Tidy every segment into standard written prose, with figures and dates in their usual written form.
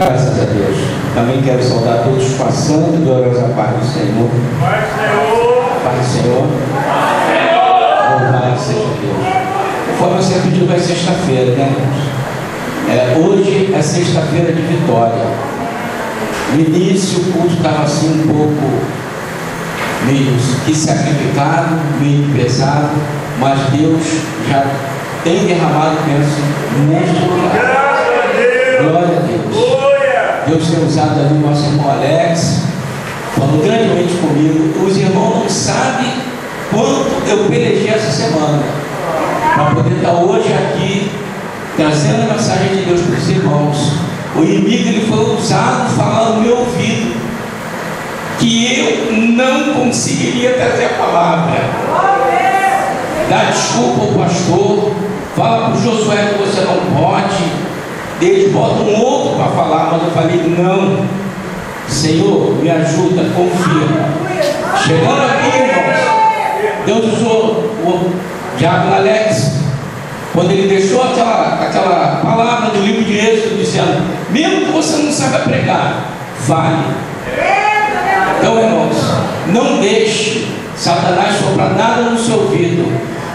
Graças a Deus. Também quero saudar todos com a santa e gloriosa paz do Senhor. Paz do Senhor. Paz do Senhor. Louvado seja Deus. Conforme eu sempre digo, é sexta-feira, né, irmãos? Hoje é sexta-feira de vitória. No início o culto estava assim um pouco meio que sacrificado, meio pesado, mas Deus já tem derramado bênção neste lugar. Graças a Deus. Glória a Deus. Deus tem usado ali o nosso irmão Alex, falando grandemente comigo. Os irmãos não sabem quanto eu pelejei essa semana para poder estar hoje aqui trazendo a mensagem de Deus para os irmãos. O inimigo ele foi usado falar no meu ouvido que eu não conseguiria trazer a palavra. Dá desculpa ao pastor, fala para o Josué que você não pode. Eles botam um outro para falar, mas eu falei, não, Senhor, me ajuda, confia. Chegando aqui, irmãos, Deus usou o diácono Alex, quando ele deixou aquela palavra do livro de Êxodo, dizendo, mesmo que você não saiba pregar, vale. Então, irmãos, não deixe Satanás soprar nada no seu ouvido,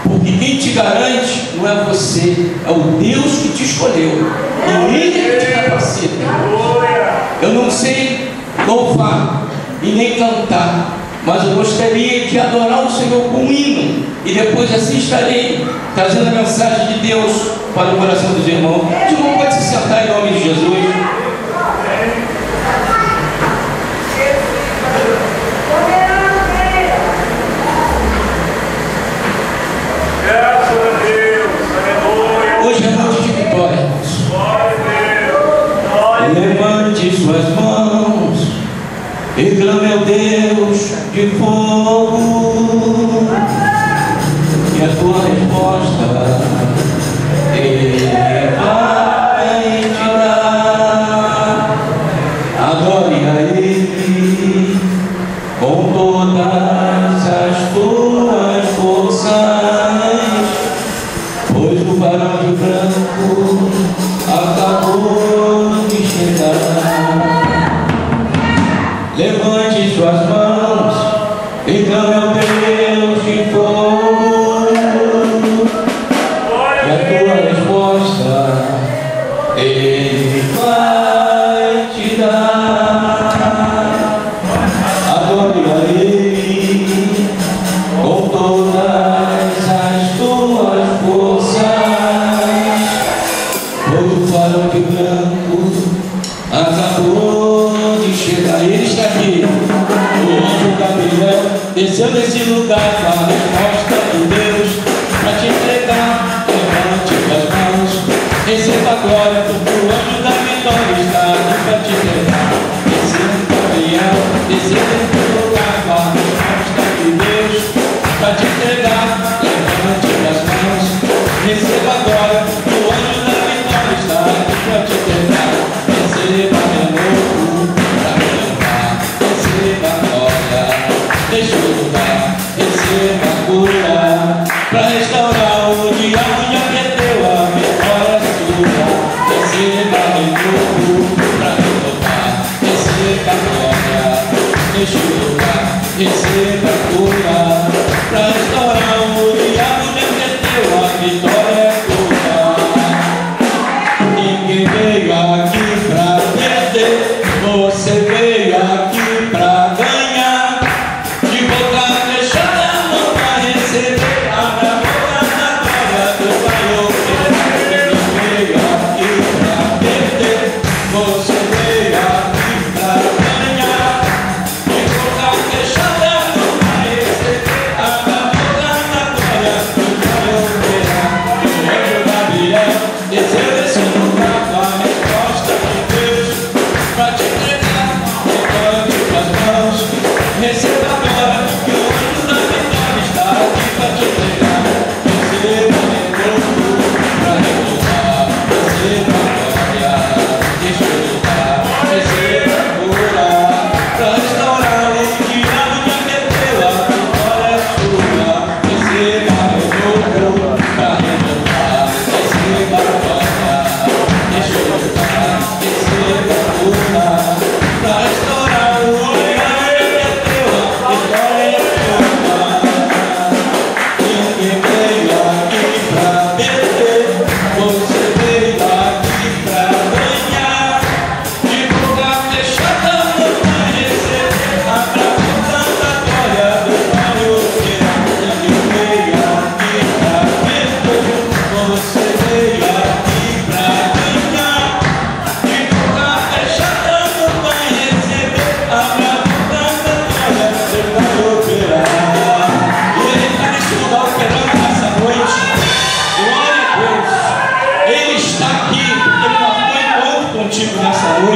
porque quem te garante não é você, é o Deus que te escolheu. E Ele te capacita. Eu não sei louvar e nem cantar, mas eu gostaria de adorar o Senhor com um hino. E depois assim estarei trazendo a mensagem de Deus para o coração dos irmãos. O irmão pode se sentar em nome de Jesus. Hoje é noite de vitória, irmãos. Levante suas mãos e clame ao Deus de fogo, e a tua resposta Ele vai te dar. Adore a Ele com todas as tuas forças, pois o varão de branco acabou de chegar. Levante suas mãos e clame ao Deus de fogo, e a tua resposta Ele vai te dar. Adore a Ele com todas as tuas forças, pois o farol de branco acabou de chegar. Ele está aqui, o anjo Gabriel desceu nesse lugar com a resposta de Deus para te entregar. Levante as mãos, receba a glória, porque o anjo da vitória está aqui para te entregar. Desceu Gabriel, desceu nesse lugar com a resposta de Deus para te entregar. Levante as mãos, receba a glória, porque o anjo da vitória está aqui para te entregar. Receba renovo para renovar, receba a glória, deixa eu dar, receba a cura para restaurar o diabo já perdeu, a vitória é sua. Receba renovo para renovar, receba a glória, deixa eu dar, receba a cura para restaurar o diabo já perdeu, a vitória é sua. Ninguém veio aqui pra perder, você veio aqui pra ganhar. De boca fechada não vai receber a minha boca na glória do Pai. Ninguém veio aqui pra perder, você veio aqui pra ganhar. De boca fechada não vai receber a minha boca na glória do Pai. O anjo Gabriel desceu desse lugar com a resposta de Deus para te entregar. Levante as mãos, receba agora, que o anjo da vitória está aqui para te entregar. Receba renovo para renovar, receba a glória, deixa eu dar,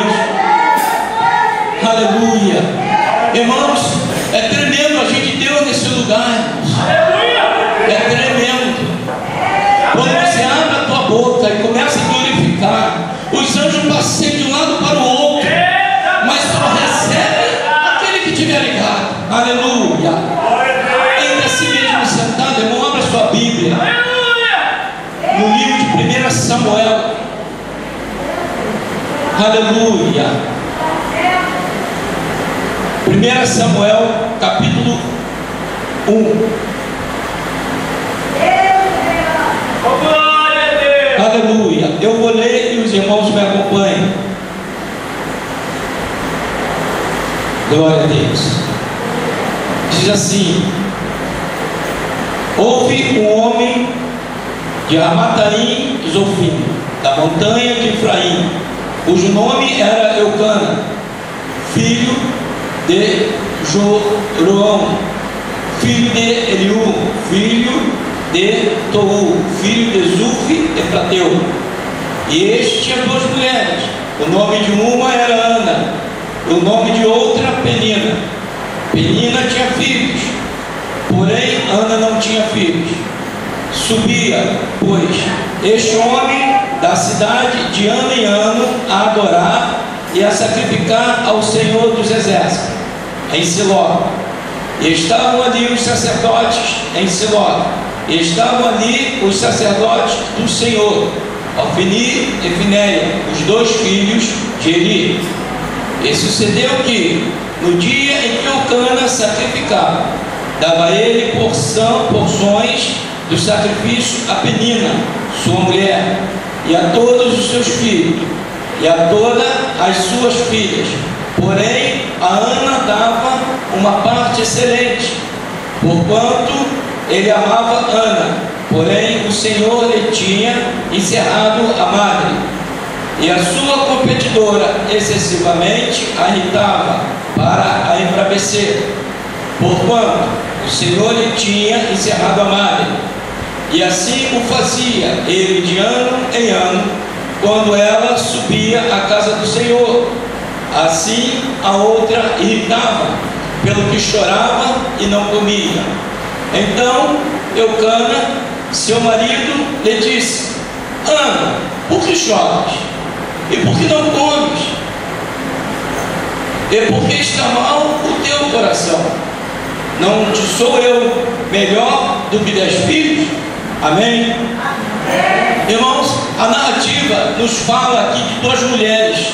noite. Aleluia. Irmãos, é tremendo a gente Deus nesse lugar. É tremendo. Quando você abre a tua boca e começa a glorificar, os anjos passeiam de um lado para o outro, mas só recebe aquele que estiver ligado. Aleluia. Ainda assim mesmo sentado, irmão, abra sua Bíblia no livro de 1 Samuel. Aleluia. 1 Samuel capítulo 1. Aleluia. Eu vou ler e os irmãos me acompanhem. Glória a Deus. Diz assim: houve um homem de Ramataim e Zofim, da montanha de Efraim, cujo nome era Eucana, filho de Joroão, filho de Eliú, filho de Tou, filho de Zufi, Efrateu. E este tinha duas mulheres. O nome de uma era Ana, o nome de outra Penina. Penina tinha filhos, porém Ana não tinha filhos. Subia, pois, este homem da cidade de ano em ano a adorar e a sacrificar ao Senhor dos Exércitos, em Siló. E estavam ali os sacerdotes em Siló. E estavam ali os sacerdotes do Senhor, Ofni e Finéia, os dois filhos de Eli. E sucedeu que, no dia em que Eucana sacrificava, dava ele porções do sacrifício a Penina, sua mulher, e a todos os seus filhos, e a todas as suas filhas. Porém, a Ana dava uma parte excelente, porquanto ele amava Ana, porém o Senhor lhe tinha encerrado a madre, e a sua competidora excessivamente a irritava para a embravecer, porquanto o Senhor lhe tinha encerrado a madre. E assim o fazia ele de ano em ano, quando ela subia à casa do Senhor. Assim a outra irritava, pelo que chorava e não comia. Então Eucana, seu marido, lhe disse: Ana, por que choras? E por que não comes? E por que está mal o teu coração? Não te sou eu melhor do que 10 filhos? Amém? Irmãos, a narrativa nos fala aqui de duas mulheres,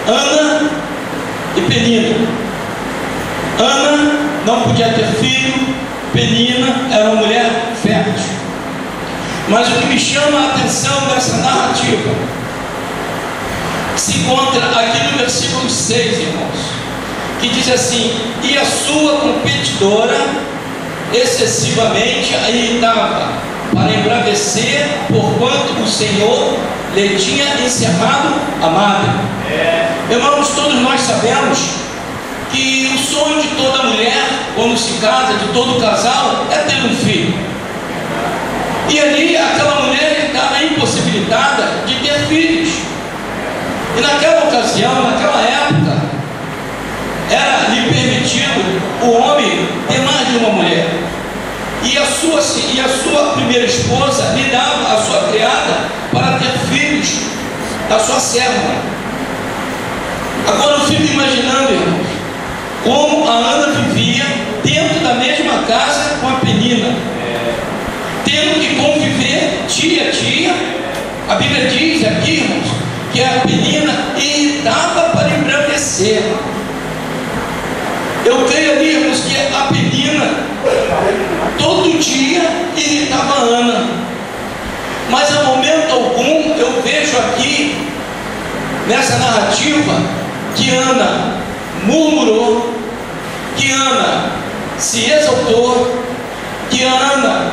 Ana e Penina. Ana não podia ter filho, Penina era uma mulher fértil. Mas o que me chama a atenção dessa narrativa se encontra aqui no versículo 6, irmãos, que diz assim: e a sua competidora excessivamente a irritava para embravecer, porquanto o Senhor lhe tinha encerrado a madre. Irmãos, todos nós sabemos que o sonho de toda mulher, quando se casa, de todo casal, é ter um filho. E ali aquela mulher estava impossibilitada de ter filhos. E naquela ocasião, naquela época, era lhe permitido o homem ter mais de uma mulher. E a sua primeira esposa lhe dava a sua criada para ter filhos da sua serva. Agora eu fico imaginando, irmãos, como a Ana vivia dentro da mesma casa com a Penina, tendo que conviver dia a dia. A Bíblia diz aqui, irmãos, que a Penina irritava para embrandecer. Eu creio ali, irmãos, que a Penina todo dia irritava a Ana, mas a momento algum eu vejo aqui nessa narrativa que Ana murmurou, que Ana se exaltou, que Ana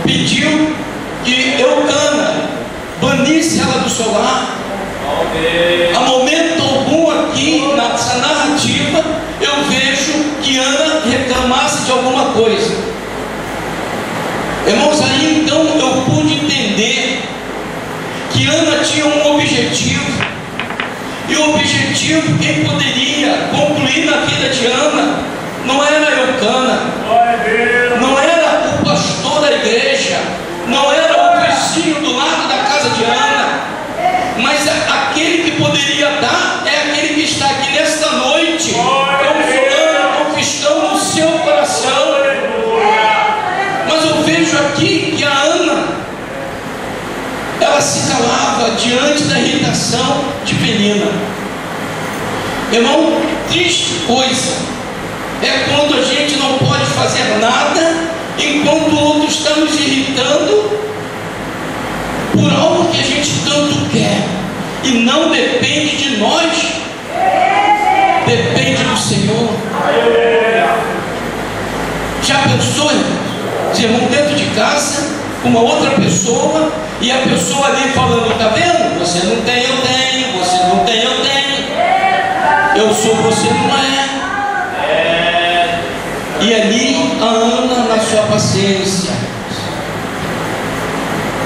pediu que Eucana banisse ela do seu lar. A momento algum aqui nessa narrativa eu vejo que Ana reclamasse de alguma coisa. Irmãos, aí então eu pude entender que Ana tinha um objetivo, e o objetivo, quem poderia concluir na vida de Ana, não era Eucana, não era o pastor da igreja, não era o vizinho do lado da casa de Ana, mas aquele que poderia dar é aquele que está aqui nesta noite, consolando, conquistando o seu coração. Mas eu vejo aqui que a Ana, ela se calava diante da irritação de Penina. Irmão, triste coisa é quando a gente não pode fazer nada enquanto o outro está nos irritando por algo que a gente tanto quer e não depende de nós, depende do Senhor. Já pensou, irmão, dentro de casa, com uma outra pessoa, e a pessoa ali falando: tá vendo? Você não tem, eu tenho. Você não tem, eu tenho. Eu sou, você não é. E ali a Ana, na sua paciência.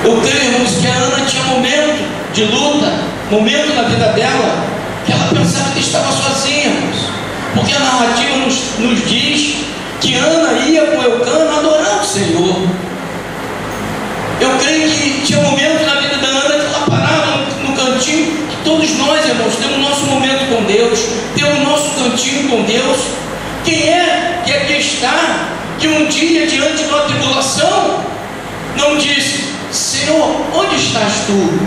Eu creio, irmãos, que a Ana tinha momento de luta, momento na vida dela, que ela pensava que estava sozinha, irmãos. Porque a narrativa nos diz que Ana ia com Eucana adorar o Senhor. Eu creio que tinha momento na vida da Ana que ela parava no cantinho, que todos nós, irmãos, temos nosso momento com Deus, temos nosso cantinho com Deus. Quem é que aqui está, que um dia, diante de uma tribulação, não disse: Senhor, onde estás tu?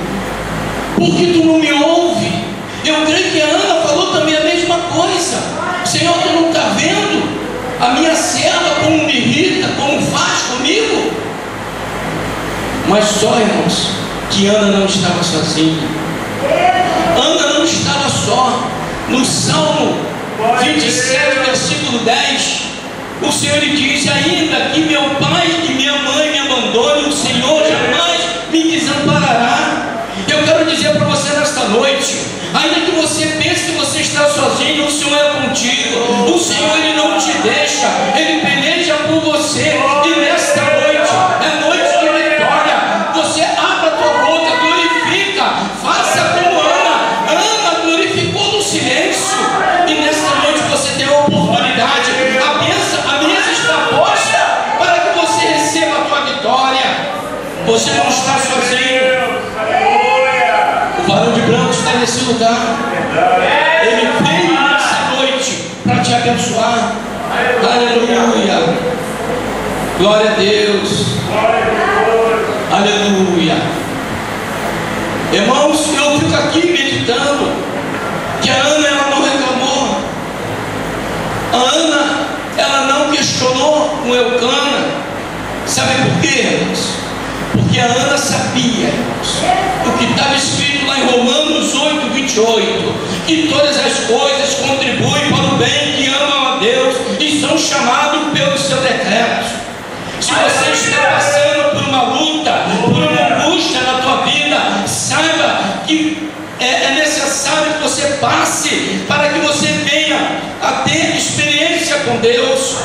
Por que tu não me ouve? Eu creio que a Ana falou também a mesma coisa: Senhor, tu não está vendo a minha serva como me irrita, como faz comigo? Mas só, irmãos, que Ana não estava sozinha. Ana não estava só. No Salmo 27, versículo 10, o Senhor lhe diz: ainda que meu pai e minha mãe me abandonem, o Senhor jamais me desamparará. Eu quero dizer para você nesta noite, ainda que você pense que você está sozinho, o Senhor é contigo. O Senhor, Ele não te deixa, Ele peleja por você. E nesta noite é noite de vitória. Você abra a tua boca, glorifica, faça como Ana. Ana glorificou no silêncio. E nesta noite você tem a oportunidade. A mesa está posta para que você receba a tua vitória. Você não está sozinho. O varão de branco está nesse lugar. Ele veio nessa noite para te abençoar. Aleluia. Glória a Deus. Aleluia. Irmãos, eu fico aqui meditando que a Ana, ela não reclamou. A Ana, ela não questionou com Eucana. Sabe por quê, irmãos? Porque a Ana sabia, irmãos, o que estava escrito lá em Romanos 8, 28, que todas as coisas contribuem para o bem que amam a Deus e são chamados pelo seu decreto. Se você está passando por uma luta, por uma angústia na tua vida, saiba que é necessário que você passe para que você venha a ter experiência com Deus.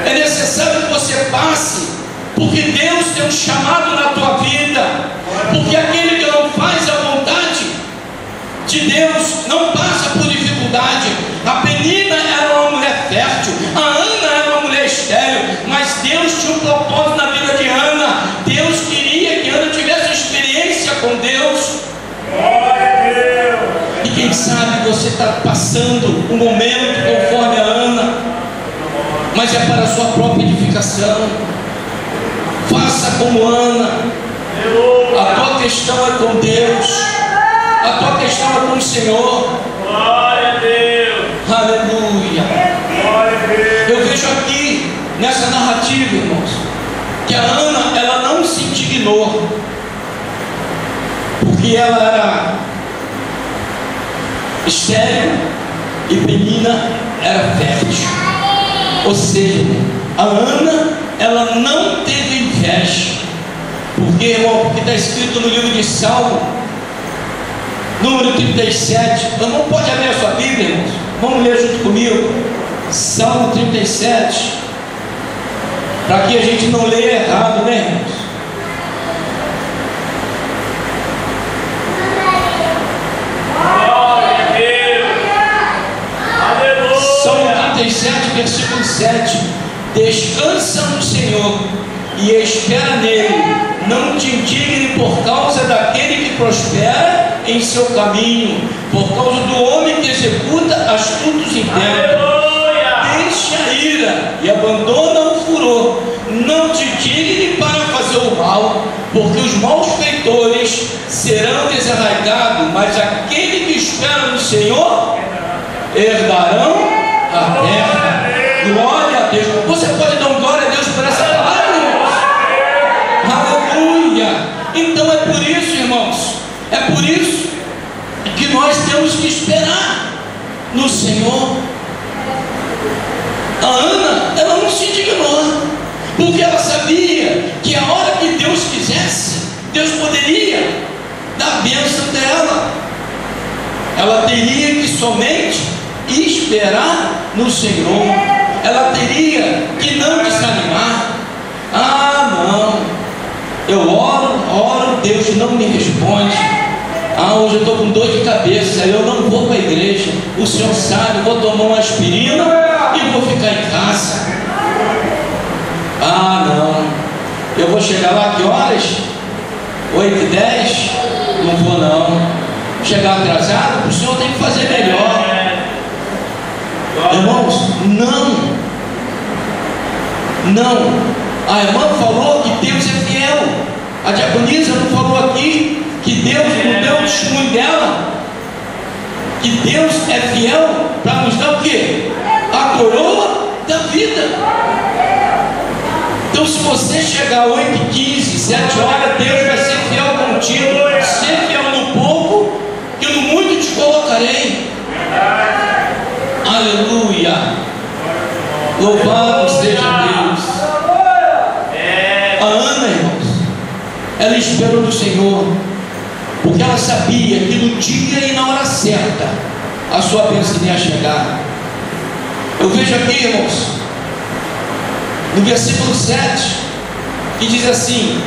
É necessário que você passe, porque Deus tem um chamado na tua vida. Porque aquele que não faz a vontade de Deus não passa por dificuldade. A Penina era uma mulher fértil, a Ana era uma mulher estéril, mas Deus tinha um propósito na vida de Ana. Deus queria que Ana tivesse experiência com Deus. E quem sabe você está passando um momento conforme a Ana, mas é para a sua própria edificação. Faça como Ana. A tua questão é com Deus, a tua questão é com o Senhor. Glória a Deus. Aleluia. Glória a Deus. Eu vejo aqui nessa narrativa, irmãos, que a Ana, ela não se indignou, porque ela era estéril e Penina era fértil. Ou seja, a Ana, ela não teve inveja. Porque, irmão, porque está escrito no livro de Salmo, número 37. Então não pode abrir a sua Bíblia, irmãos. Vamos ler junto comigo. Salmo 37. Para que a gente não leia errado, né, irmãos? versículo 7: descansa no Senhor e espera nele, não te indigne por causa daquele que prospera em seu caminho, por causa do homem que executa astutos intentos. Deixa a ira e abandona o furor, não te digne para fazer o mal, porque os maus feitores serão desarraigados, mas aquele que espera no Senhor herdarão a terra. Glória a Deus. Você pode dar glória a Deus por essa palavra, irmãos? Aleluia. Então é por isso, irmãos, é por isso que nós temos que esperar no Senhor. A Ana, ela não se indignou, porque ela sabia que a hora que Deus quisesse, Deus poderia dar a bênção dela. Ela teria que somente esperar no Senhor. Ela teria que não desanimar. Ah, não, eu oro, Deus não me responde. Ah, hoje eu estou com dor de cabeça, eu não vou para a igreja. O Senhor sabe, eu vou tomar uma aspirina e vou ficar em casa. Ah, não, eu vou chegar lá que horas? 8h10? Não vou não. Chegar atrasado, o Senhor tem que fazer melhor. Irmãos, não. A irmã falou que Deus é fiel. A diaconisa não falou aqui que Deus não deu o testemunho dela, que Deus é fiel para nos dar o quê? A coroa da vida. Então, se você chegar 8h15, 7h, Deus vai ser fiel contigo. Ser fiel no pouco, que no muito te colocarei. Aleluia. Louvado seja Deus. A Ana, irmãos, ela esperou no Senhor, porque ela sabia que no dia e na hora certa a sua bênção ia chegar. Eu vejo aqui, irmãos, no versículo 7, que diz assim: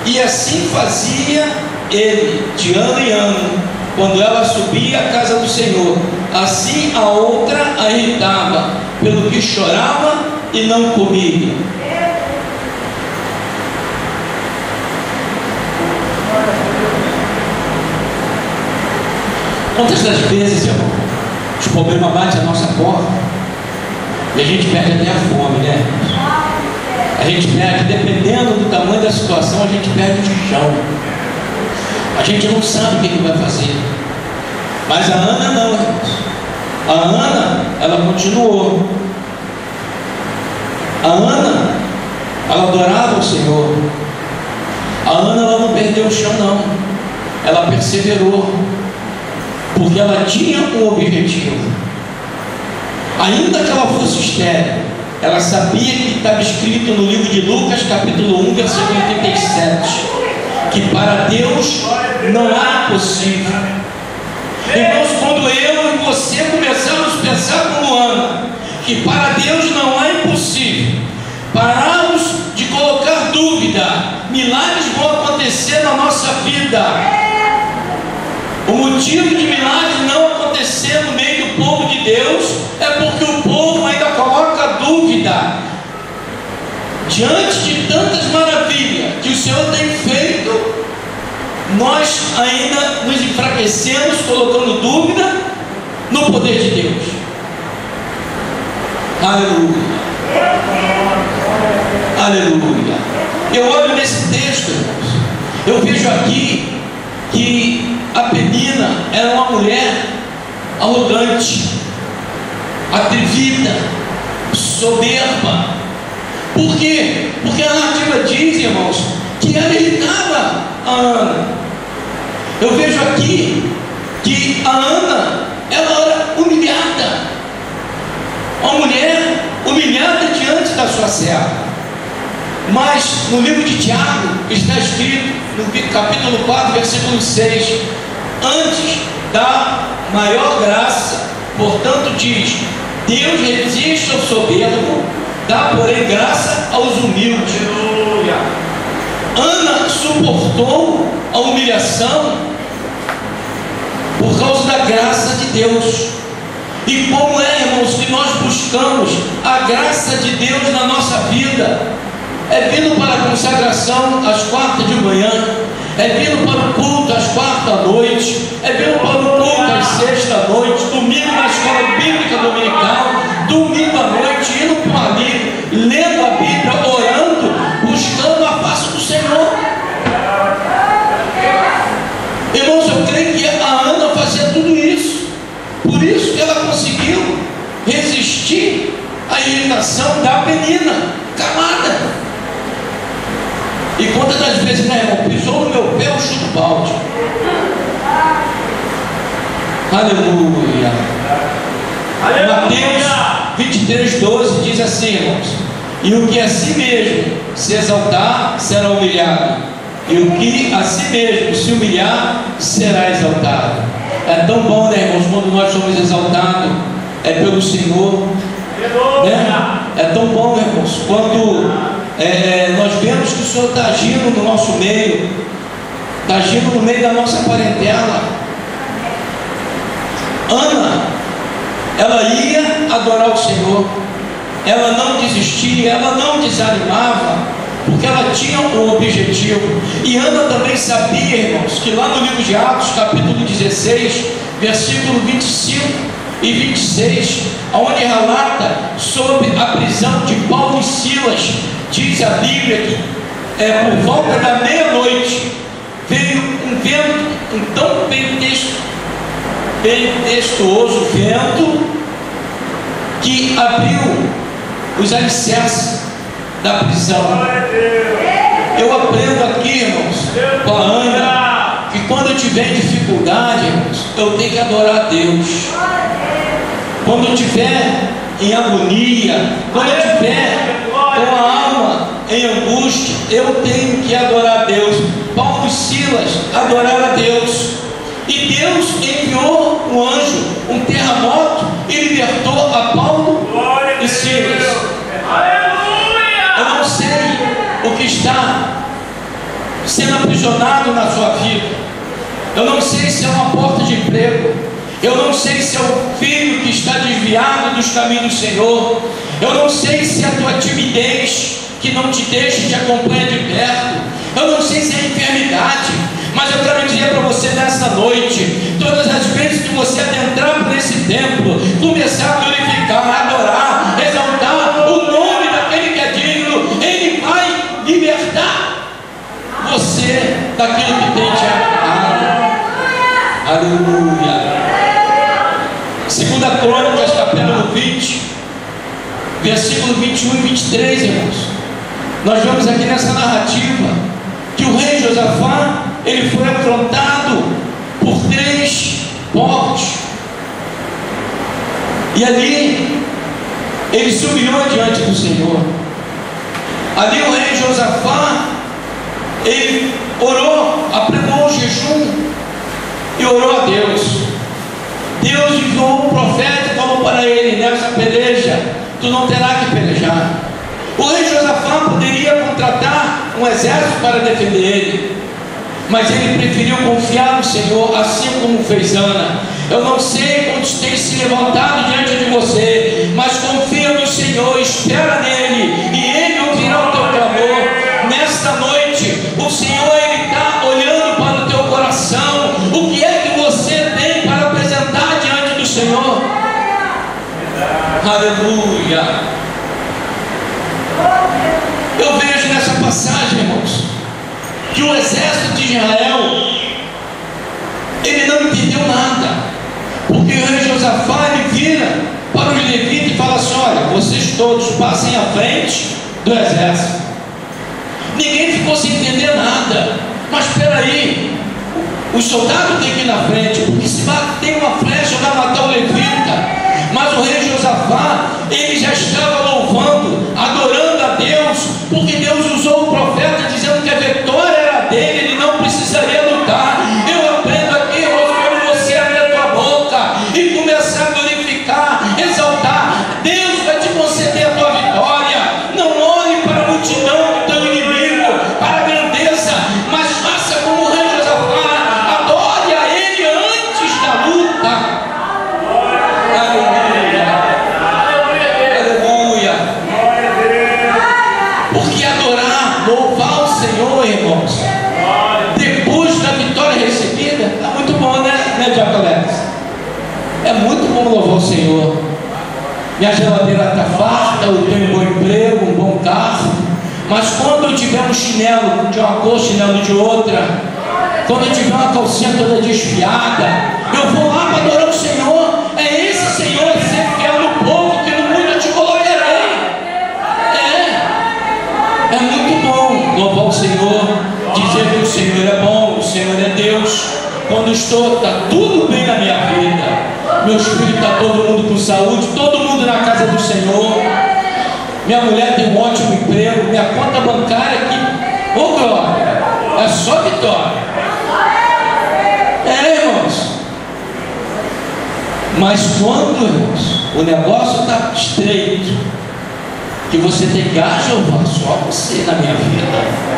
e assim fazia ele de ano em ano, quando ela subia à casa do Senhor. Assim a outra a irritava, pelo que chorava e não comia. Quantas das vezes, irmão, os problemas batem a nossa porta e a gente perde até a fome, né? A gente perde, dependendo do tamanho da situação, a gente perde o chão. A gente não sabe o que vai fazer. Mas a Ana não, irmãos. A Ana, ela continuou. A Ana, ela adorava o Senhor. A Ana, ela não perdeu o chão, não. Ela perseverou, porque ela tinha um objetivo. Ainda que ela fosse estéril, ela sabia que estava escrito no livro de Lucas, capítulo 1, versículo 87, que para Deus não há impossível. Irmãos, quando eu e você começamos a pensar como Ana, que para Deus não há impossível, pararmos de colocar dúvida, milagres vão acontecer na nossa vida. O motivo de milagre não acontecer no meio do povo de Deus é porque o povo ainda coloca dúvida. Diante de tantas maravilhas que o Senhor tem feito, nós ainda nos enfraquecemos colocando dúvida no poder de Deus. Aleluia. Aleluia. Eu olho nesse texto, irmãos, eu vejo aqui que a Penina era uma mulher arrogante, atrevida, soberba. Por quê? Porque a narrativa diz, irmãos, que ela irritava a Ana. Eu vejo aqui que a Ana, ela era humilhada, uma mulher humilhada diante da sua serva. Mas no livro de Tiago está escrito, no capítulo 4, versículo 6, antes da maior graça, portanto diz: Deus resiste ao soberbo, dá porém graça aos humildes. Ana suportou a humilhação por causa da graça de Deus. E como é, irmãos, que nós buscamos a graça de Deus na nossa vida, é vindo para a consagração às quartas de manhã, é vindo para o culto às quartas à noite, é vindo para o culto às sextas à noite, domingo na escola bíblica dominical, domingo à noite, indo por ali, lendo a Bíblia, orando, buscando a face do Senhor. Irmãos, eu creio que a Ana fazia tudo isso, por isso que ela conseguiu resistir à irritação da Penina, calada. E quantas das vezes, né, irmão, pisou no meu pé, eu chuto o balde. Aleluia. Mateus 23:12 diz assim, irmãos: e o que a si mesmo se exaltar, será humilhado, e o que a si mesmo se humilhar, será exaltado. É tão bom, né, irmãos, quando nós somos exaltados, é pelo Senhor, né? É tão bom, irmãos, quando nós vemos que o Senhor está agindo no nosso meio, está agindo no meio da nossa parentela. Ana, ela ia adorar o Senhor, ela não desistia, ela não desanimava, porque ela tinha um objetivo. E Ana também sabia, irmãos, que lá no livro de Atos, capítulo 16, versículo 25 e 26, onde relata sobre a prisão de Paulo e Silas, diz a Bíblia que por volta da meia-noite veio um vento, um tão tempestuoso vento, que abriu os alicerces da prisão. Eu aprendo aqui, irmãos, com a Ana, que quando eu tiver dificuldade, irmãos, eu tenho que adorar a Deus. Quando eu estiver em agonia, quando eu estiver com a alma em angústia, eu tenho que adorar a Deus. Paulo e Silas adoraram a Deus, e Deus enviou um anjo, um terremoto, e libertou a Paulo e Silas. Eu não sei o que está sendo aprisionado na sua vida, eu não sei se é uma porta de emprego, eu não sei se é o filho que está desviado dos caminhos do Senhor, eu não sei se é a tua timidez que não te deixa te acompanhar de perto, eu não sei se é a enfermidade, mas eu quero dizer para você nessa noite: todas as vezes que você adentrar por esse templo, começar a glorificar, adorar, exaltar o nome daquele que é digno, Ele vai libertar você daquilo que tem te amarrado. Aleluia. 2 Crônicas, capítulo 20, versículo 21 e 23, irmãos. Nós vemos aqui nessa narrativa que o rei Josafá, ele foi afrontado por 3 povos, e ali ele se humilhou diante do Senhor. Ali o rei Josafá, ele orou, apregou o jejum e orou a Deus. Deus enviou um profeta e falou para ele: nessa peleja tu não terás que pelejar. O rei Josafá poderia contratar um exército para defender ele, mas ele preferiu confiar no Senhor, assim como fez Ana. Eu não sei quantos têm se levantado diante de você, mas confia no Senhor, espera nele, e Ele ouvirá o teu clamor. Nesta noite, o Senhor, Ele está olhando para o teu coração. O que é que você tem para apresentar diante do Senhor? Aleluia. Eu vejo nessa passagem, irmãos, que o exército de Israel, ele não entendeu nada, porque o rei Josafá, ele vira para os levitas e fala assim: olha, vocês todos passem à frente do exército. Ninguém ficou sem entender nada. Mas espera aí, os soldados têm que ir na frente, porque se tem uma flecha vai matar o levita. Mas o rei Josafá, ele já estava louvando, adorando a Deus, porque Deus usou o profeta dizendo que a vitória era dele, ele não precisaria lutar. Eu aprendo aqui, irmãos, quando você abrir a tua boca e começar a glorificar, exaltar, Deus vai te conceder a tua vitória. Não olhe para a multidão do teu inimigo, para a grandeza, mas faça como o rei Josafá, adore a ele antes da luta. muito bom louvar o Senhor. Minha geladeira está farta, eu tenho um bom emprego, um bom carro. Mas quando eu tiver um chinelo de uma cor, chinelo de outra, quando eu tiver uma calcinha toda desfiada, eu vou lá para adorar o Senhor. É esse Senhor que você quer no povo, que no mundo eu te colocarei. É muito bom louvar o Senhor, dizer que o Senhor é bom, o Senhor é Deus. Quando está tudo bem na minha vida, meus filhos estão todo mundo com saúde, todo mundo na casa do Senhor, minha mulher tem um ótimo emprego, minha conta bancária aqui, ô glória, é só vitória. Irmãos. Mas quando, irmãos, o negócio está estreito, que você tem que Jeová, só você na minha vida.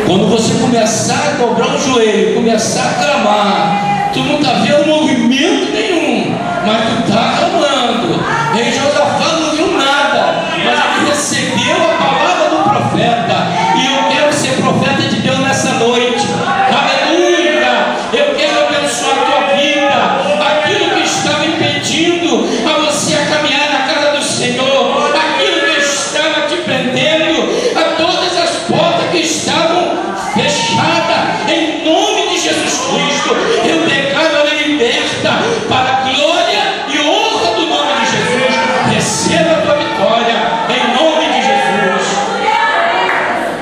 Quando você começar a dobrar o joelho, começar a clamar, tu não está vendo movimento nenhum, mas tu está clamando. Rei Josafá não viu nada, mas ele recebeu a palavra do profeta. E eu quero ser profeta de Deus nessa noite. Aleluia! Eu quero abençoar a tua vida. Aquilo que estava impedindo a você a caminhar na casa do Senhor, aquilo que estava te prendendo, a todas as portas que estavam fechadas, em nome de Jesus Cristo, eu declaro ela liberta para a glória e honra do nome de Jesus. Receba a tua vitória em nome de Jesus.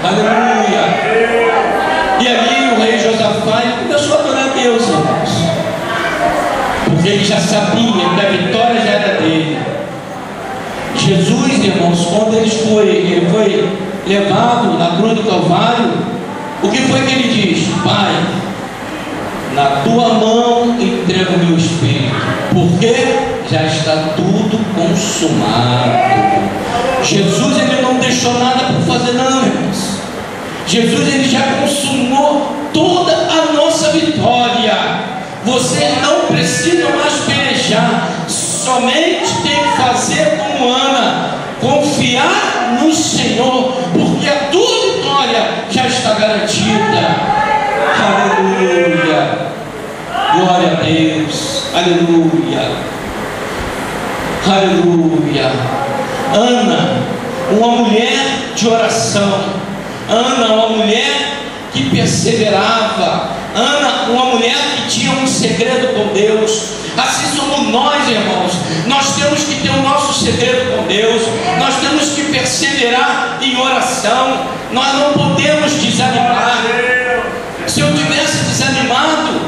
Aleluia. E ali o rei Josafá começou a adorar a Deus, irmãos, porque ele já sabia que a vitória já era dele. Jesus, irmãos, quando ele foi levado na cruz do Calvário, o que foi que ele diz? Pai, na tua mão entrego o meu espírito, porque já está tudo consumado. Jesus, ele não deixou nada por fazer, não, irmãos. Jesus, ele já consumou toda a nossa vitória. Você não precisa mais pelejar, somente tem que fazer como Ana, confiar no Senhor, porque a tua vitória já está garantida. Aleluia, glória a Deus, aleluia, aleluia. Ana, uma mulher de oração. Ana, uma mulher que perseverava. Ana, uma mulher que tinha um segredo com Deus. Assim somos nós, irmãos. Nós temos que ter o nosso segredo com Deus. Nós temos que perseverar em oração. Nós não podemos desanimar. Se eu tivesse desanimado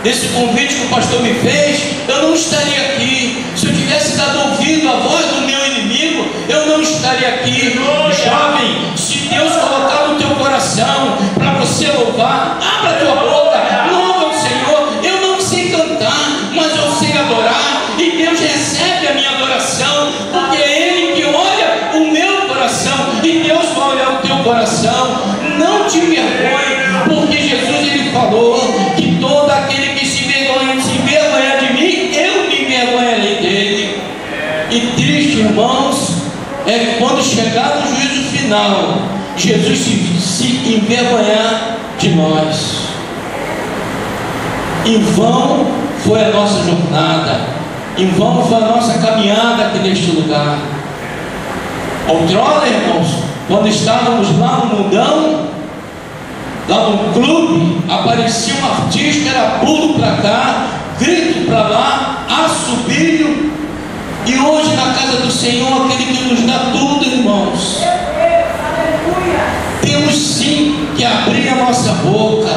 desse convite que o pastor me fez, eu não estaria aqui. Se eu tivesse dado ouvido à voz do meu inimigo, eu não estaria aqui. Jovem, se Deus colocar no teu coração para você louvar, abra tua boca, louva o Senhor. Eu não sei cantar, mas eu sei adorar, e Deus recebe a minha adoração, porque é Ele que olha o meu coração, e Deus vai olhar o teu coração. Não te envergonhe, porque Jesus, ele falou que todo aquele que se envergonhar de mim, eu me envergonharei dele. E triste, irmãos, é que quando chegar no juízo final, Jesus se envergonhar de nós. Em vão foi a nossa jornada, em vão foi a nossa caminhada aqui neste lugar. Outrora, irmãos, quando estávamos lá no mundão, lá no clube, aparecia um artista, era pulo para cá, grito para lá, assobio. E hoje na casa do Senhor, aquele que nos dá tudo, irmãos, temos sim que abrir a nossa boca,